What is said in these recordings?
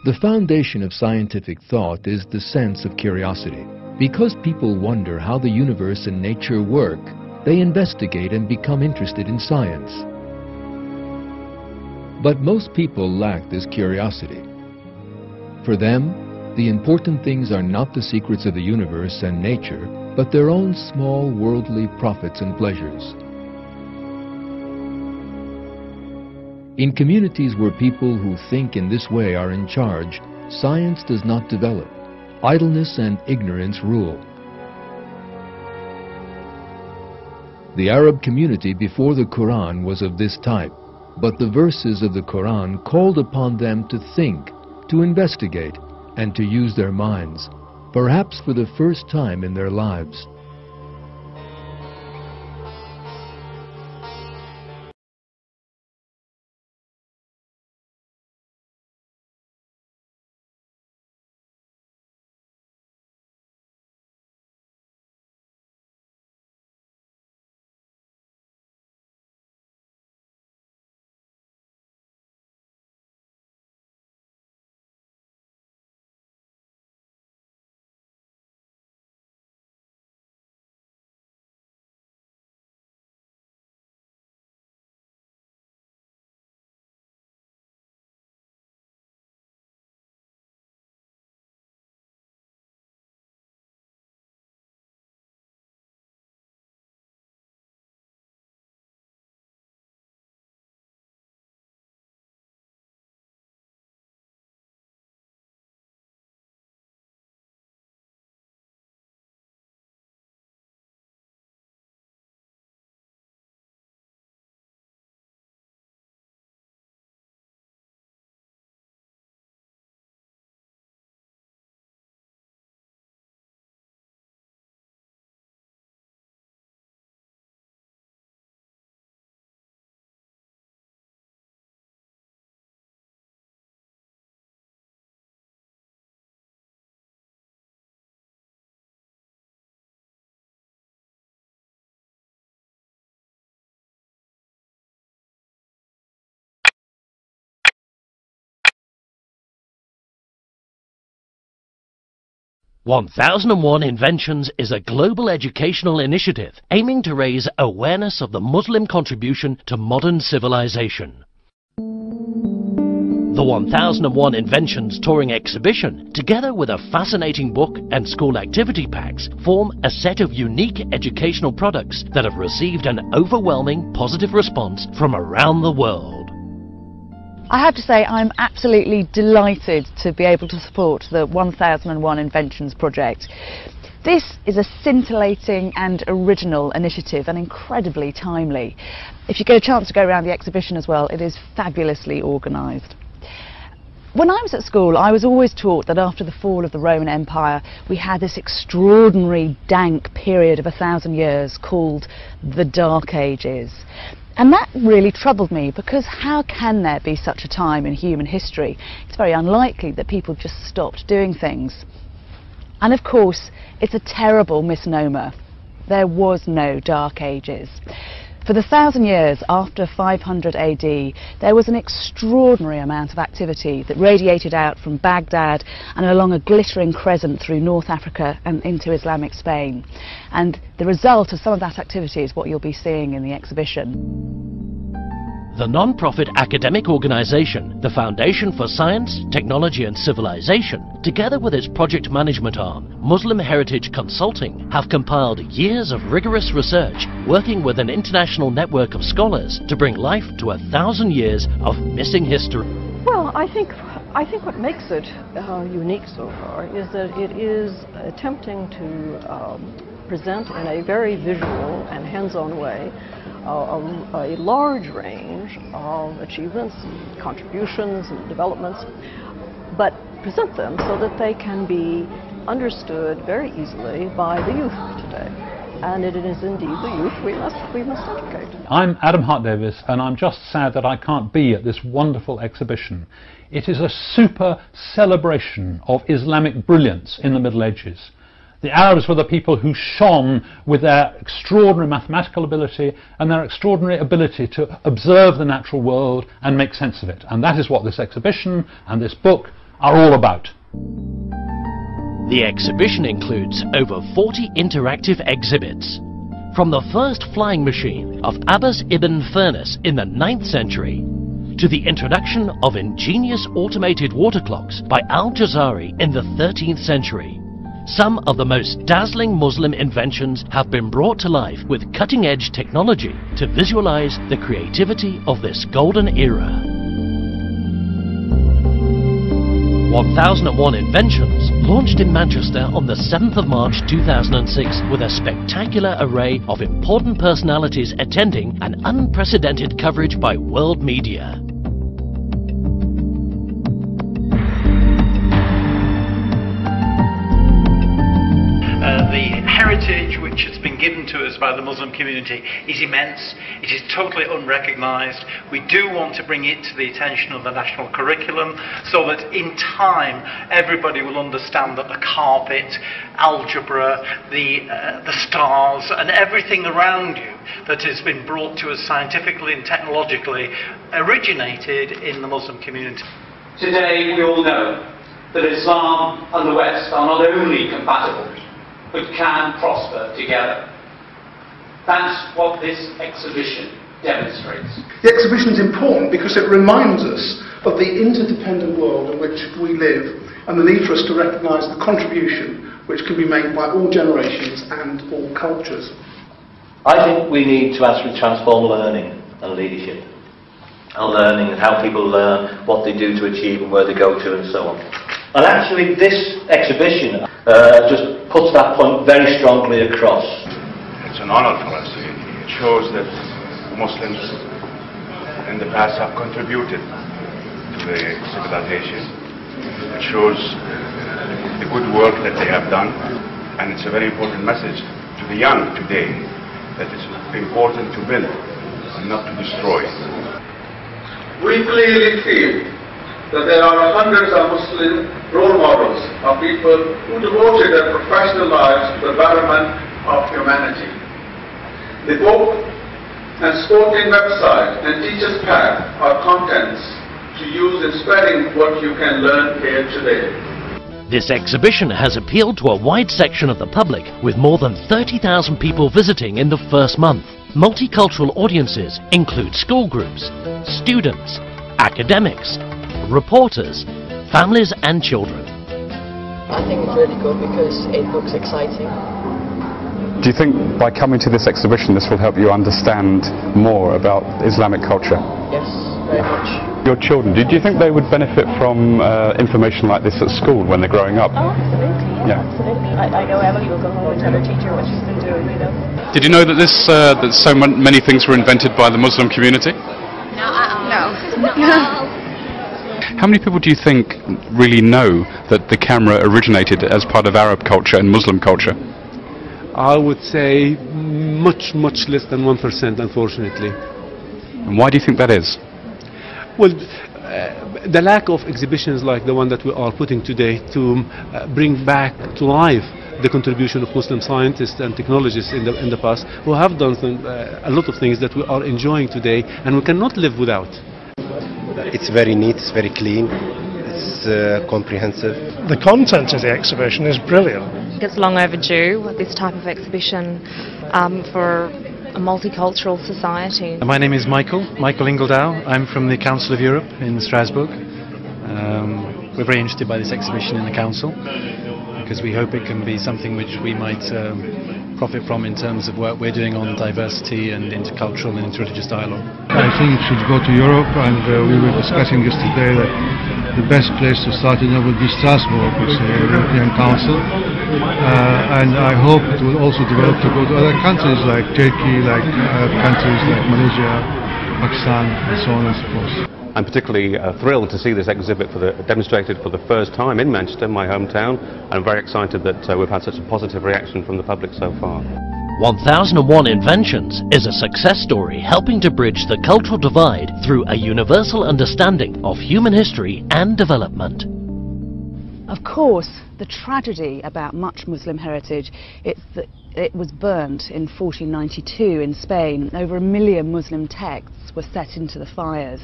The foundation of scientific thought is the sense of curiosity. Because people wonder how the universe and nature work, they investigate and become interested in science. But most people lack this curiosity. For them, the important things are not the secrets of the universe and nature, but their own small worldly profits and pleasures. In communities where people who think in this way are in charge, science does not develop. Idleness and ignorance rule. The Arab community before the Quran was of this type, but the verses of the Quran called upon them to think, to investigate, and to use their minds, perhaps for the first time in their lives. "1001 Inventions" is a global educational initiative aiming to raise awareness of the Muslim contribution to modern civilization. The 1001 Inventions touring exhibition, together with a fascinating book and school activity packs, form a set of unique educational products that have received an overwhelming positive response from around the world. I have to say I'm absolutely delighted to be able to support the 1001 Inventions project. This is a scintillating and original initiative and incredibly timely. If you get a chance to go around the exhibition as well, it is fabulously organised. When I was at school, I was always taught that after the fall of the Roman Empire, we had this extraordinary dank period of 1,000 years called the Dark Ages. And that really troubled me, because how can there be such a time in human history? It's very unlikely that people just stopped doing things. And of course, it's a terrible misnomer. There was no Dark Ages. For the 1,000 years after 500 AD, there was an extraordinary amount of activity that radiated out from Baghdad and along a glittering crescent through North Africa and into Islamic Spain. And the result of some of that activity is what you'll be seeing in the exhibition. The non-profit academic organisation, the Foundation for Science, Technology and Civilization, together with its project management arm, Muslim Heritage Consulting, have compiled years of rigorous research, working with an international network of scholars to bring life to 1,000 years of missing history. Well, I think what makes it unique so far is that it is attempting to present in a very visual and hands-on way a large range of achievements, and contributions and developments, but present them so that they can be understood very easily by the youth today. And it is indeed the youth we must educate. I'm Adam Hart-Davis, and I'm just sad that I can't be at this wonderful exhibition. It is a super celebration of Islamic brilliance in the Middle Ages. The Arabs were the people who shone with their extraordinary mathematical ability and their extraordinary ability to observe the natural world and make sense of it. And that is what this exhibition and this book are all about. The exhibition includes over 40 interactive exhibits. From the first flying machine of Abbas ibn Firnas in the 9th century, to the introduction of ingenious automated water clocks by Al-Jazari in the 13th century. Some of the most dazzling Muslim inventions have been brought to life with cutting-edge technology to visualize the creativity of this golden era. 1001 Inventions launched in Manchester on the 7th of March 2006 with a spectacular array of important personalities attending and unprecedented coverage by world media. The heritage which has been given to us by the Muslim community is immense. It is totally unrecognised. We do want to bring it to the attention of the national curriculum so that in time everybody will understand that the carpet, algebra, the stars and everything around you that has been brought to us scientifically and technologically originated in the Muslim community. Today we all know that Islam and the West are not only compatible but can prosper together. That's what this exhibition demonstrates. The exhibition is important because it reminds us of the interdependent world in which we live and the need for us to recognise the contribution which can be made by all generations and all cultures. I think we need to actually transform learning and leadership. And learning and how people learn, what they do to achieve and where they go to and so on. And actually this exhibition just puts that point very strongly across. It's an honor for us. It shows that Muslims in the past have contributed to the civilization. It shows the good work that they have done, and it's a very important message to the young today that it's important to build and not to destroy. We clearly feel that there are hundreds of Muslim role models of people who devoted their professional lives to the betterment of humanity. The book and sporting website and teacher's pad are contents to use in spreading what you can learn here today. This exhibition has appealed to a wide section of the public with more than 30,000 people visiting in the first month. Multicultural audiences include school groups, students, academics, reporters, families and children. I think it's really good because it looks exciting. Do you think by coming to this exhibition this will help you understand more about Islamic culture? Yes, very much. Your children, do you think they would benefit from information like this at school when they're growing up? Oh, absolutely, yeah. Absolutely. I know Emily will go home and tell her teacher what she's been doing, you know. Did you know that that so many things were invented by the Muslim community? No. How many people do you think really know that the camera originated as part of Arab culture and Muslim culture? I would say much less than 1%, unfortunately. And why do you think that is? Well, the lack of exhibitions like the one that we are putting today to bring back to life the contribution of Muslim scientists and technologists in the past, who have done a lot of things that we are enjoying today and we cannot live without. It's very neat, it's very clean, it's comprehensive. The content of the exhibition is brilliant. It's long overdue, this type of exhibition for a multicultural society. My name is Michael Ingledow. I'm from the Council of Europe in Strasbourg. We're very interested by this exhibition in the Council because we hope it can be something which we might profit from in terms of work we're doing on diversity and intercultural and interreligious dialogue. I think it should go to Europe, and we were discussing yesterday that the best place to start it would be Strasbourg, which is the European Council, and I hope it will also develop to go to other countries like Turkey, like Arab countries like Malaysia, Pakistan, and so on and so forth. I'm particularly thrilled to see this exhibit demonstrated for the first time in Manchester, my hometown. I'm very excited that we've had such a positive reaction from the public so far. 1001 Inventions is a success story helping to bridge the cultural divide through a universal understanding of human history and development. Of course, the tragedy about much Muslim heritage is that it was burnt in 1492 in Spain. Over 1 million Muslim texts were set into the fires.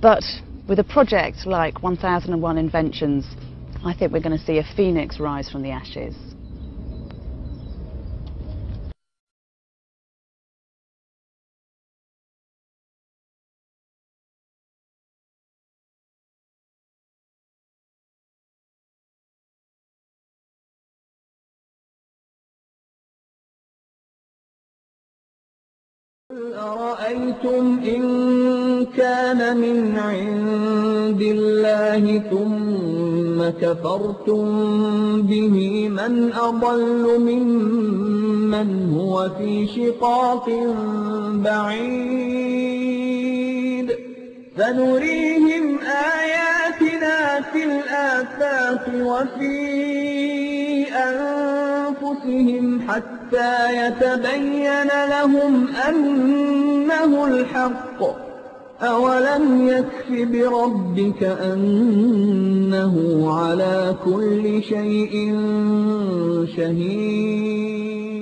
But With a project like 1001 Inventions, I think we're going to see a phoenix rise from the ashes. أرأيتم إن كان من عند الله ثم كفرتم به من أضل ممن هو في شقاق بعيد فنريهم آياتنا في الآفاق وفي أنفسهم حتى يتبين لهم أنه الحق أولم يكف بربك أنه على كل شيء شهيد